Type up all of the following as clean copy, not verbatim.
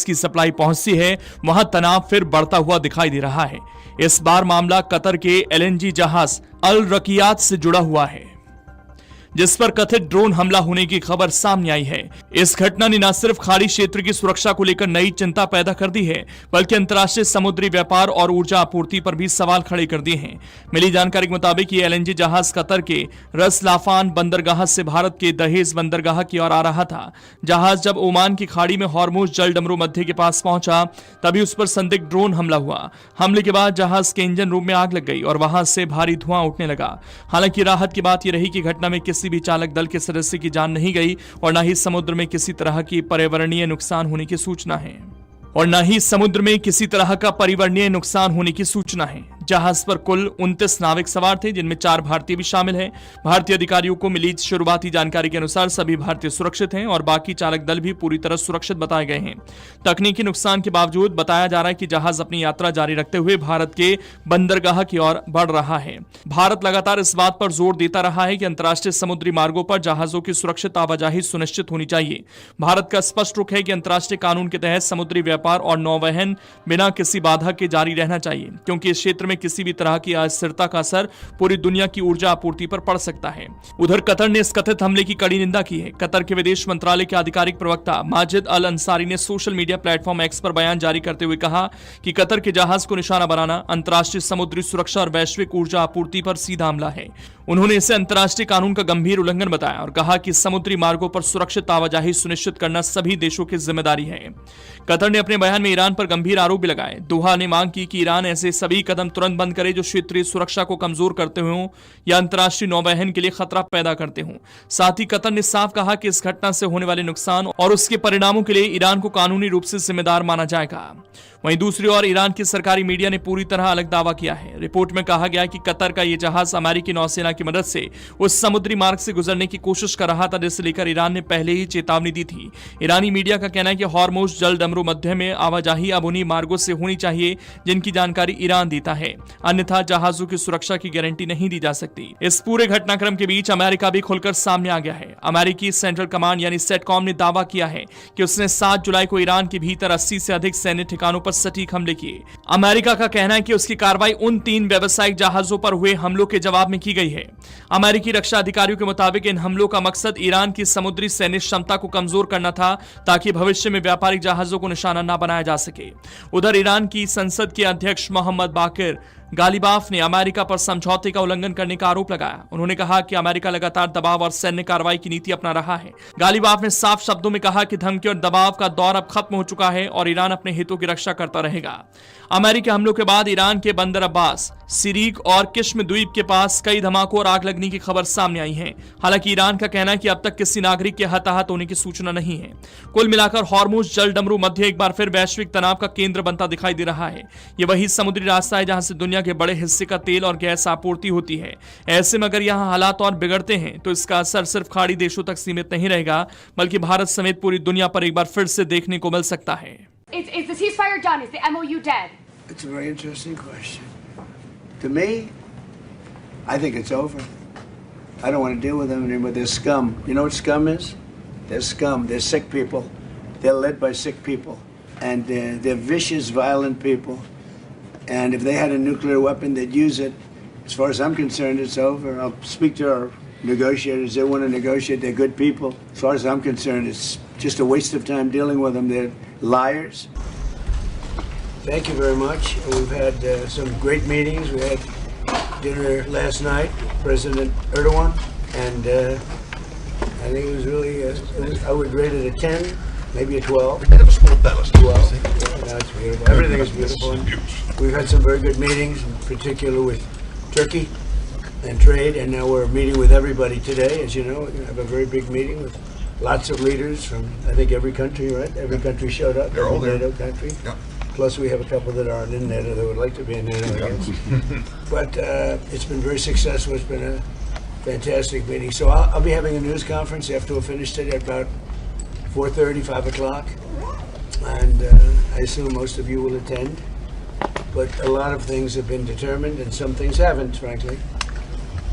की सप्लाई पहुंचती है, वहां तनाव फिर बढ़ता हुआ दिखाई दे रहा है। इस बार मामला कतर के एलएनजी जहाज अल रकियात से जुड़ा हुआ है, जिस पर कथित ड्रोन हमला होने की खबर सामने आई है। इस घटना ने न सिर्फ खाड़ी क्षेत्र की सुरक्षा को लेकर नई चिंता पैदा कर दी है, बल्कि अंतर्राष्ट्रीय समुद्री व्यापार और ऊर्जा आपूर्ति पर भी सवाल खड़े कर दिए हैं। मिली जानकारी के मुताबिक ये एलएनजी जहाज कतर के रस लाफान बंदरगाह से भारत के दहेज बंदरगाह की ओर आ रहा था। जहाज जब ओमान की खाड़ी में हॉर्मुज जल डमरू मध्य के पास पहुंचा, तभी उस पर संदिग्ध ड्रोन हमला हुआ। हमले के बाद जहाज के इंजन रूम में आग लग गई और वहां से भारी धुआं उठने लगा। हालांकि राहत की बात यह रही कि घटना में किसी भी चालक दल के सदस्य की जान नहीं गई और न ही समुद्र में किसी तरह की पर्यावरणीय नुकसान होने की सूचना है। जहाज पर कुल 29 नाविक सवार थे, जिनमें 4 भारतीय भी शामिल हैं। भारतीय अधिकारियों को मिली शुरुआती जानकारी के अनुसार सभी भारतीय सुरक्षित हैं और बाकी चालक दल भी पूरी तरह सुरक्षित बताए गए हैं। तकनीकी नुकसान के बावजूद बताया जा रहा है कि जहाज अपनी यात्रा जारी रखते हुए भारत के बंदरगाह की ओर बढ़ रहा है। भारत लगातार इस बात पर जोर देता रहा है कि अंतर्राष्ट्रीय समुद्री मार्गों पर जहाजों की सुरक्षित आवाजाही सुनिश्चित होनी चाहिए। भारत का स्पष्ट रुख है कि अंतर्राष्ट्रीय कानून के तहत समुद्री व्यापार और नौवहन बिना किसी बाधा के जारी रहना चाहिए, क्योंकि इस क्षेत्र में किसी भी तरह की अस्थिरता का असर पूरी दुनिया की ऊर्जा आपूर्ति पर पड़ सकता है। उधर कतर ने इस कथित हमले की कड़ी निंदा की है। कतर के विदेश मंत्रालय के आधिकारिक प्रवक्ता माजिद अल अंसारी ने सोशल मीडिया प्लेटफॉर्म एक्स पर बयान जारी करते हुए कहा कि कतर के जहाज को निशाना बनाना अंतर्राष्ट्रीय समुद्री सुरक्षा और वैश्विक ऊर्जा आपूर्ति पर सीधा हमला है। उन्होंने इसे अंतर्राष्ट्रीय कानून का गंभीर उल्लंघन बताया और कहा कि समुद्री मार्गों पर सुरक्षित आवाजाही सुनिश्चित करना सभी देशों की जिम्मेदारी है। कतर ने अपने बयान में ईरान पर गंभीर आरोप भी लगाए। दोहा ने मांग की कि ईरान ऐसे सभी कदम तुरंत बंद करे जो क्षेत्रीय सुरक्षा को कमजोर करते हों या अंतर्राष्ट्रीय नौवहन के लिए खतरा पैदा करते हों। साथ ही कतर ने साफ कहा कि इस घटना से होने वाले नुकसान और उसके परिणामों के लिए ईरान को कानूनी रूप से जिम्मेदार माना जाएगा। वहीं दूसरी ओर ईरान की सरकारी मीडिया ने पूरी तरह अलग दावा किया है। रिपोर्ट में कहा गया कि कतर का यह जहाज अमेरिकी नौसेना की मदद से उस समुद्री मार्ग से गुजरने की कोशिश कर रहा था, जिसे लेकर ईरान ने पहले ही चेतावनी दी थी। ईरानी मीडिया का कहना है कि हॉर्मुज जल डमरू मध्य में आवाजाही अब उन्हीं मार्गों से होनी चाहिए जिनकी जानकारी ईरान देता है, अन्यथा जहाजों की सुरक्षा की गारंटी नहीं दी जा सकती। इस पूरे घटनाक्रम के बीच अमेरिका भी खुलकर सामने आ गया है। अमेरिकी सेंट्रल कमांड यानी सेटकॉम ने दावा किया है कि उसने 7 जुलाई को ईरान के भीतर 80 से अधिक सैन्य ठिकानों पर सटीक हमले किए। अमेरिका का कहना है कि उसकी कार्रवाई उन 3 व्यावसायिक जहाजों पर हुए हमलों के जवाब में की गई है। अमेरिकी रक्षा अधिकारियों के मुताबिक इन हमलों का मकसद ईरान की समुद्री सैन्य क्षमता को कमजोर करना था, ताकि भविष्य में व्यापारिक जहाजों को निशाना न बनाया जा सके। उधर ईरान की संसद के अध्यक्ष मोहम्मद बाकिर गालिबाफ ने अमेरिका पर समझौते का उल्लंघन करने का आरोप लगाया। उन्होंने कहा कि अमेरिका लगातार दबाव और सैन्य कार्रवाई की नीति अपना रहा है। गालिबाफ ने साफ शब्दों में कहा कि धमकी और दबाव का दौर अब खत्म हो चुका है और ईरान अपने हितों की रक्षा करता रहेगा। अमेरिकी हमलों के बाद ईरान के बंदर अब्बास, सिरीक और किश्म द्वीप के पास कई धमाकों और आग लगने की खबर सामने आई है। हालांकि ईरान का कहना है कि अब तक किसी नागरिक के हताहत होने की सूचना नहीं है। कुल मिलाकर हॉर्मुज जल डमरू मध्य एक बार फिर वैश्विक तनाव का केंद्र बनता दिखाई दे रहा है। ये वही समुद्री रास्ता है जहां से दुनिया के बड़े हिस्से का तेल और गैस आपूर्ति होती है। ऐसे में अगर यहाँ हालात और बिगड़ते हैं तो इसका असर सिर्फ खाड़ी देशों तक सीमित नहीं रहेगा, बल्कि भारत समेत पूरी दुनिया पर एक बार फिर से देखने को मिल सकता है। Is the ceasefire done? Is the MOU dead? It's a very interesting question. To me, I think it's over. I don't want to deal with them anymore. They're scum. You know what scum is? They're scum. They're sick people. They're led by sick people. And they're vicious, violent people. And if they had a nuclear weapon, they'd use it. As far as I'm concerned, it's over. I'll speak to our negotiators. They want to negotiate. They're good people. As far as I'm concerned, it's just a waste of time dealing with them. They're liars. Thank you very much. We've had some great meetings. We had dinner last night with President Erdogan, and I think it was really, I would rate it a 10, maybe a 12. A bit of a small palace. 12. Yeah, no, it's beautiful. Everything is beautiful. And we've had some very good meetings, in particular with Turkey and trade, and now we're meeting with everybody today. As you know, we're going to have a very big meeting with lots of leaders from, I think, every country, right? Every country showed up. They're all there. NATO country. Yeah. Plus, we have a couple that aren't in NATO that would like to be in NATO, I guess. But it's been very successful. It's been a fantastic meeting. So I'll be having a news conference after we're finished today at about 4:30, 5 o'clock. And I assume most of you will attend. But a lot of things have been determined and some things haven't, frankly.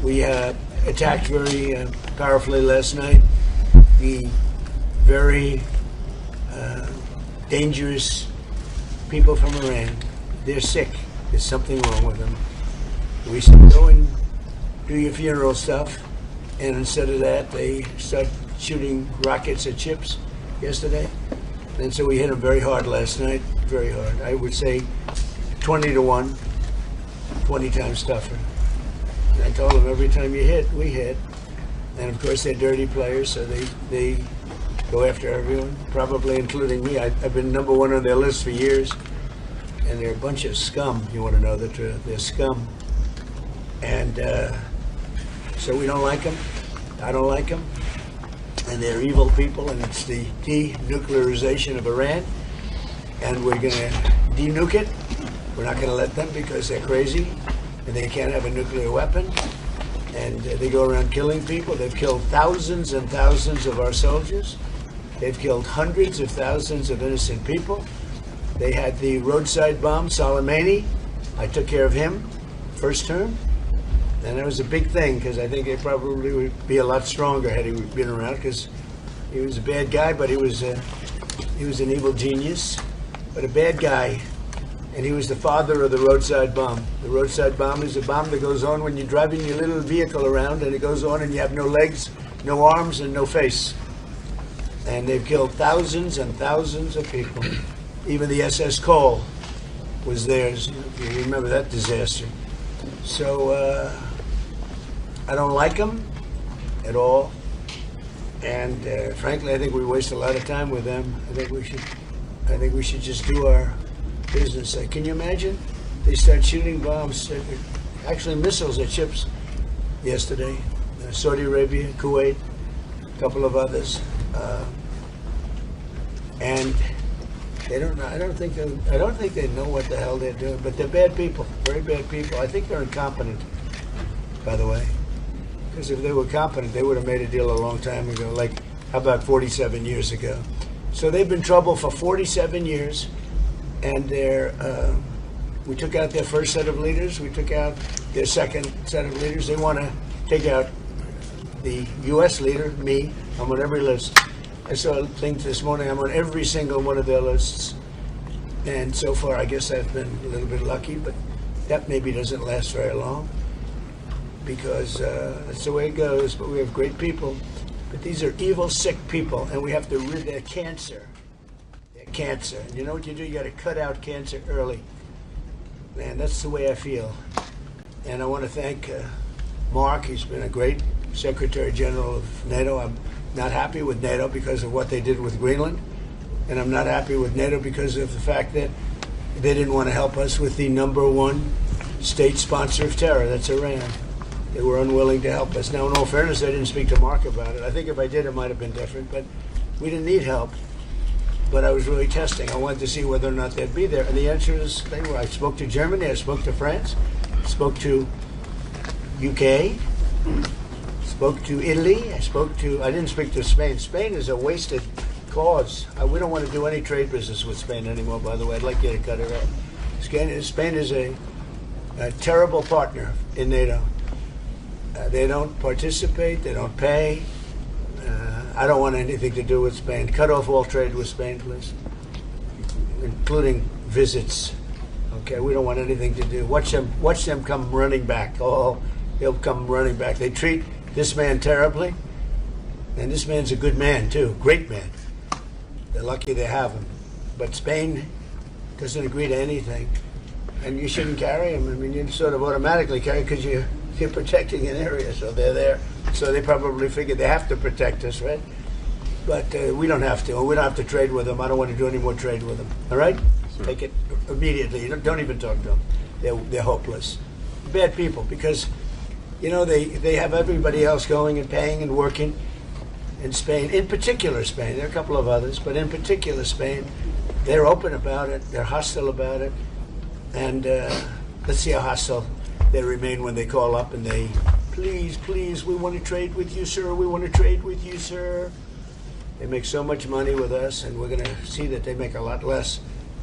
We attacked very powerfully last night the very dangerous people from Iran. They're sick. There's something wrong with them. We said, go and do your funeral stuff. And instead of that, they start shooting rockets at ships yesterday. And so we hit them very hard last night, very hard. I would say 20 to 1, 20 times tougher. And I told them every time you hit, we hit. And of course they're dirty players, so they go after everyone, probably including me. I've been number one on their list for years. And they're a bunch of scum, you want to know the truth. They're scum. And so we don't like them. I don't like them. And they're evil people, and it's the denuclearization of Iran. And we're going to denuke it. We're not going to let them because they're crazy, and they can't have a nuclear weapon. And they go around killing people. They've killed thousands and thousands of our soldiers. They've killed hundreds of thousands of innocent people. They had the roadside bomb, Soleimani. I took care of him first term. And that was a big thing because I think it probably would be a lot stronger had he been around because he was a bad guy, but he was an evil genius, but a bad guy. And he was the father of the roadside bomb. The roadside bomb is a bomb that goes on when you're driving your little vehicle around, and it goes on and you have no legs, no arms, and no face. And they've killed thousands and thousands of people. Even the SS Cole was theirs. You remember that disaster. So I don't like them at all. And frankly, I think we waste a lot of time with them. I think we should just do our business. Can you imagine? They start shooting bombs, actually missiles at ships yesterday. Saudi Arabia, Kuwait, a couple of others. And they don't know. I don't think they know what the hell they're doing. But they're bad people, very bad people. I think they're incompetent, by the way. Because if they were competent, they would have made a deal a long time ago. Like, how about 47 years ago? So they've been in trouble for 47 years, and we took out their first set of leaders. We took out their second set of leaders. They want to take out the U.S. leader, me. I'm on every list. I saw a thing this morning. I'm on every single one of their lists. And so far, I guess I've been a little bit lucky, but that maybe doesn't last very long because that's the way it goes. But we have great people. But these are evil, sick people, and we have to rid their cancer. Their cancer. And you know what you do? You got to cut out cancer early. Man, that's the way I feel. And I want to thank Mark. He's been a great Secretary General of NATO. I'm not happy with NATO because of what they did with Greenland. And I'm not happy with NATO because of the fact that they didn't want to help us with the number one state sponsor of terror. That's Iran. They were unwilling to help us. Now, in all fairness, I didn't speak to Mark about it. I think if I did, it might have been different. But we didn't need help. But I was really testing. I wanted to see whether or not they'd be there. And the answer is they were. I spoke to Germany. I spoke to France. I spoke to UK. Spoke to Italy. I didn't speak to Spain. Spain is a wasted cause. We don't want to do any trade business with Spain anymore, by the way. I'd like you to cut it out. Spain is a terrible partner in NATO. They don't participate. They don't pay. I don't want anything to do with Spain. Cut off all trade with Spain, please, including visits. Okay, we don't want anything to do. Watch them come running back. Oh, they'll come running back. They treat this man terribly, and this man's a good man too, great man. They're lucky they have him. But Spain doesn't agree to anything, and you shouldn't carry him. I mean, you sort of automatically carry because you're protecting an area, so they're there. So they probably figure they have to protect us, right? But we don't have to. We don't have to trade with them. I don't want to do any more trade with them. All right? Sure. Take it immediately. Don't even talk to them. They're hopeless. Bad people because, you know, they have everybody else going and paying and working in Spain. In particular, Spain. There are a couple of others, but in particular, Spain. They're open about it. They're hostile about it. And let's see how hostile they remain when they call up and they, please, we want to trade with you, sir. We want to trade with you, sir. They make so much money with us, and we're going to see that they make a lot less.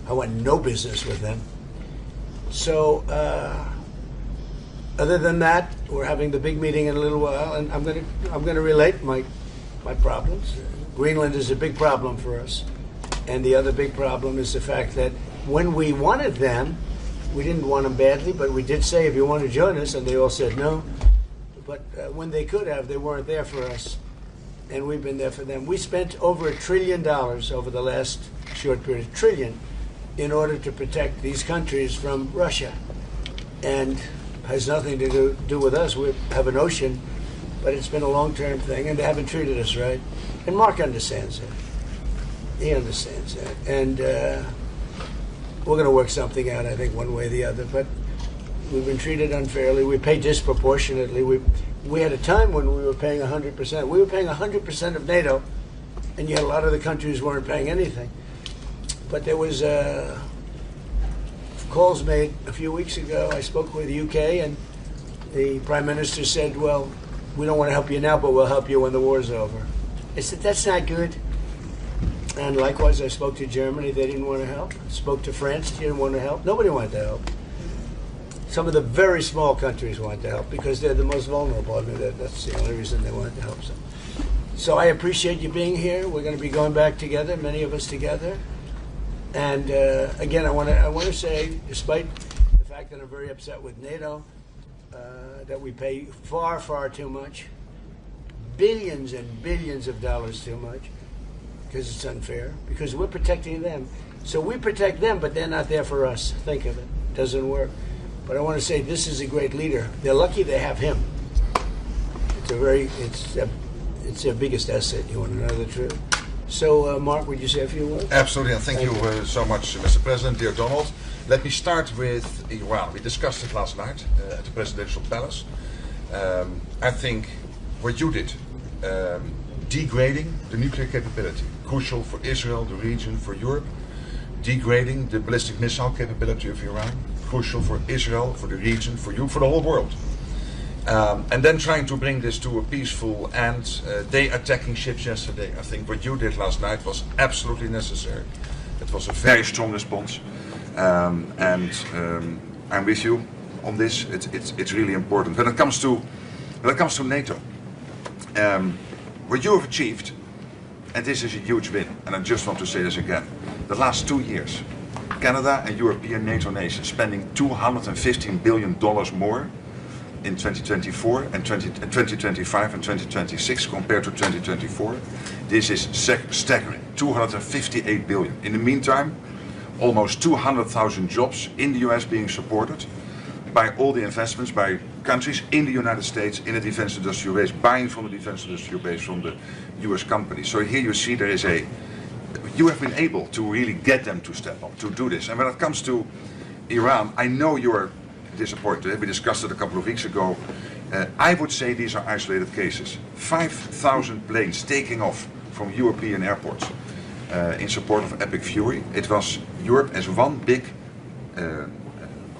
I want no business with them. So, other than that, we're having the big meeting in a little while, and I'm going to relate my problems. Greenland is a big problem for us, And the other big problem is the fact that when we wanted them, we didn't want them badly, but we did say, if you want to join us, and they all said no. But when they could have, they weren't there for us. And we've been there for them. We spent over $1 trillion over the last short period, $1 trillion, in order to protect these countries from Russia. And has nothing to do with us. We have an ocean, but it's been a long-term thing, and they haven't treated us right. And Mark understands that. He understands that. And we're going to work something out, I think, one way or the other. But we've been treated unfairly. We pay disproportionately. We had a time when we were paying 100%. We were paying 100% of NATO, and yet a lot of the countries weren't paying anything. But there was calls made a few weeks ago. I spoke with the UK, and the Prime Minister said, well, we don't want to help you now, but we'll help you when the war's over. I said, that's not good. And likewise, I spoke to Germany. They didn't want to help. Spoke to France. They didn't want to help. Nobody wanted to help. Some of the very small countries want to help because they're the most vulnerable. I mean, that's the only reason they wanted to help. So I appreciate you being here. We're going to be going back together, many of us together. And again, I want to say, despite the fact that I'm very upset with NATO, that we pay far, far too much, billions and billions of dollars too much, because it's unfair, because we're protecting them. So we protect them, but they're not there for us. Think of it. It doesn't work. But I want to say this is a great leader. They're lucky they have him. It's their biggest asset. You want to know the truth? So, Mark, would you say a few words? Absolutely, and thank you so much, Mr. President, dear Donald. Let me start with Iran. We discussed it last night at the presidential palace. I think what you did, degrading the nuclear capability, crucial for Israel, the region, for Europe, degrading the ballistic missile capability of Iran, crucial for Israel, for the region, for you, for the whole world. And then trying to bring this to a peaceful end. They attacking ships yesterday. I think what you did last night was absolutely necessary. It was a very strong response. And I'm with you on this. It's really important. When it comes to NATO, what you have achieved, and this is a huge win, and I just want to say this again, the last 2 years, Canada and European NATO nations spending $215 billion more in 2024 and 2025 and 2026 compared to 2024. This is staggering, 258 billion. In the meantime, almost 200,000 jobs in the US being supported by all the investments by countries in the United States in the defense industrial base, buying from the defense industrial base from the US companies. So here you see there is you have been able to really get them to step up, to do this. And when it comes to Iran, I know you're disappointed. We discussed it a couple of weeks ago. I would say these are isolated cases. 5,000 planes taking off from European airports in support of Epic Fury. It was Europe as one big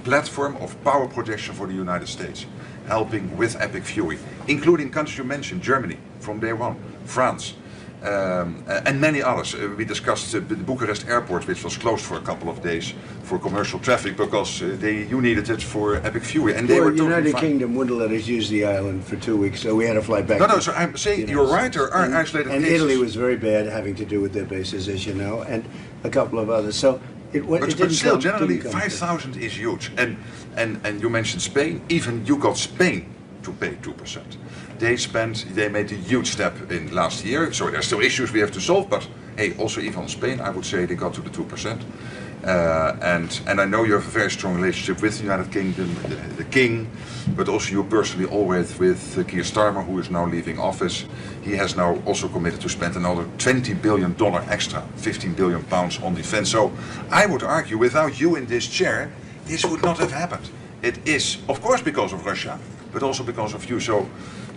platform of power projection for the United States, helping with Epic Fury, including countries you mentioned, Germany from day one, France, and many others. We discussed the Bucharest airport, which was closed for a couple of days for commercial traffic because you needed it for Epic Fury, and they were totally United fine. Kingdom wouldn't let us use the island for 2 weeks, so we had to fly back. No, so I'm saying you're right. There are isolated and cases. Italy was very bad, having to do with their bases, as you know, and a couple of others. So it But didn't still, come, generally, didn't come. 5,000 is huge. And you mentioned Spain. Even you got Spain to pay 2%. They made a huge step in last year. So there's still issues we have to solve. But hey, also even Spain, I would say they got to the 2%. And I know you have a very strong relationship with the United Kingdom, the King, but also you personally always with Keir Starmer, who is now leaving office. He has now also committed to spend another $20 billion extra, 15 billion pounds on defense. So I would argue, without you in this chair, this would not have happened. It is, of course, because of Russia, but also because of you. So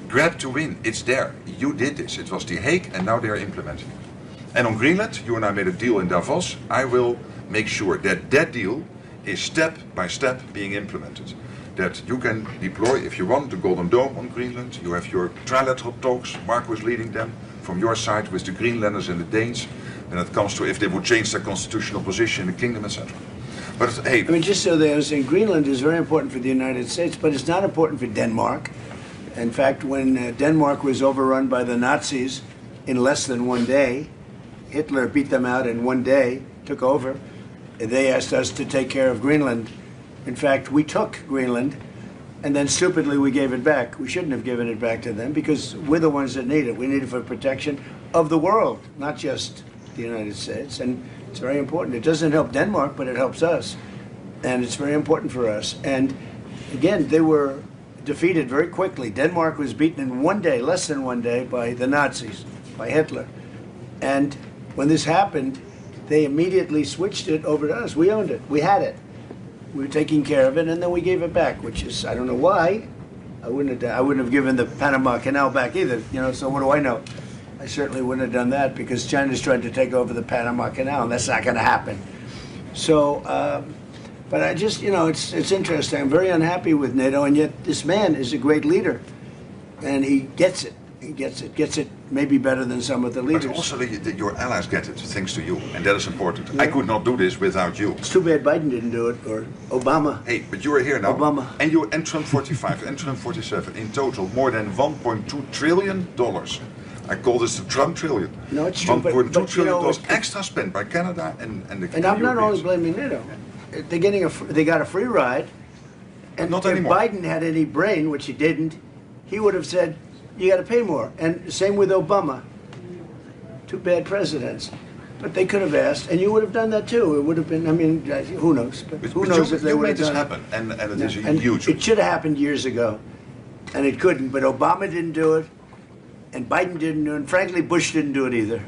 grab to win, it's there. You did this. It was The Hague, and now they are implementing it. And on Greenland, you and I made a deal in Davos. I will make sure that that deal is step by step being implemented. That you can deploy, if you want, the Golden Dome on Greenland. You have your trilateral talks, Mark was leading them, from your side with the Greenlanders and the Danes, when it comes to if they would change their constitutional position in the kingdom, etc. But hey, I mean, just so they understand, Greenland is very important for the United States, but it's not important for Denmark. In fact, when Denmark was overrun by the Nazis in less than 1 day, Hitler beat them out in one day, took over. They asked us to take care of Greenland. In fact, we took Greenland, and then stupidly we gave it back. We shouldn't have given it back to them because we're the ones that need it. We need it for protection of the world, not just the United States. And it's very important. It doesn't help Denmark, but it helps us. And it's very important for us. And again, they were defeated very quickly. Denmark was beaten in one day, less than one day, by the Nazis, by Hitler. And when this happened, they immediately switched it over to us. We owned it. We had it. We were taking care of it, and then we gave it back, which is, I don't know why. I wouldn't have given the Panama Canal back either, so what do I know? I certainly wouldn't have done that because China's tried to take over the Panama Canal, and that's not going to happen. So, but I just, it's interesting. I'm very unhappy with NATO, and yet this man is a great leader, and he gets it. He gets it maybe better than some of the leaders. But also your allies get it, thanks to you, and that is important. Yeah. I could not do this without you. It's too bad Biden didn't do it, or Obama. Hey, but you are here now. Obama. And you and Trump 45, and Trump 47, in total more than $1.2 trillion. I call this the Trump trillion. No, it's true. $1.2 trillion extra spent by Canada and the And I'm not only blaming NATO. They got a free ride. And not if anymore. Biden had any brain, which he didn't, he would have said, you got to pay more. And same with Obama. Two bad presidents. But they could have asked, and you would have done that too. It would have been, who knows? But who knows if they would have done it. Happen, and it is a and huge. It should have happened years ago. And it couldn't. But Obama didn't do it. And Biden didn't do it. And frankly, Bush didn't do it either.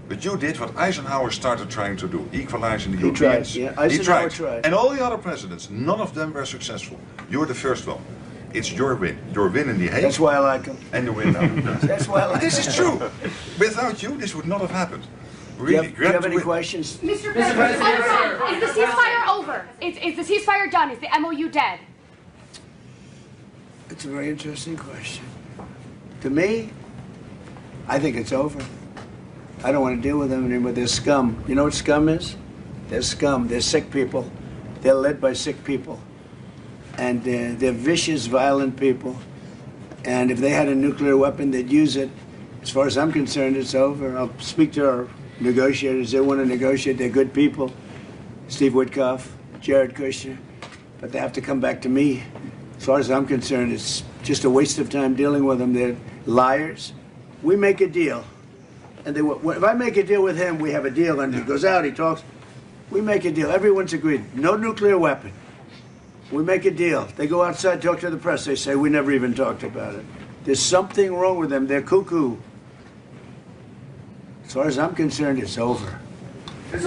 But you did what Eisenhower started trying to do, equalizing the He Europeans. tried, yeah. Eisenhower tried. And all the other presidents, none of them were successful. You're the first one. It's your win. Your win in The Hague. That's why I like him. And you win now. That's why I like him. This is true. Without you, this would not have happened. Really, Do you have any questions? Mr. President, is the ceasefire over? Is the ceasefire done? Is the MOU dead? It's a very interesting question. To me, I think it's over. I don't want to deal with them anymore. They're scum. You know what scum is? They're scum. They're sick people. They're led by sick people. And they're vicious, violent people. And if they had a nuclear weapon, they'd use it. As far as I'm concerned, it's over. I'll speak to our negotiators. They want to negotiate. They're good people. Steve Witkoff, Jared Kushner. But they have to come back to me. As far as I'm concerned, it's just a waste of time dealing with them. They're liars. We make a deal. And if I make a deal with him, we have a deal. And he goes out, he talks. We make a deal. Everyone's agreed. No nuclear weapon. We make a deal. They go outside, talk to the press. They say, we never even talked about it. There's something wrong with them. They're cuckoo. As far as I'm concerned, it's over. These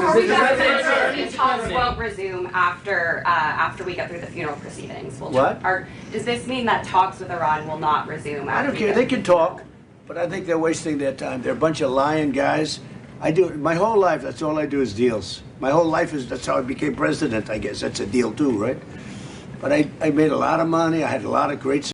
talks won't resume after we get through the funeral proceedings. Does this mean that talks with Iran will not resume? I don't care. They can talk, but I think they're wasting their time. They're a bunch of lying guys. My whole life, that's all I do is deals. My whole life that's how I became president, I guess. That's a deal too, right? But I made a lot of money. I had a lot of great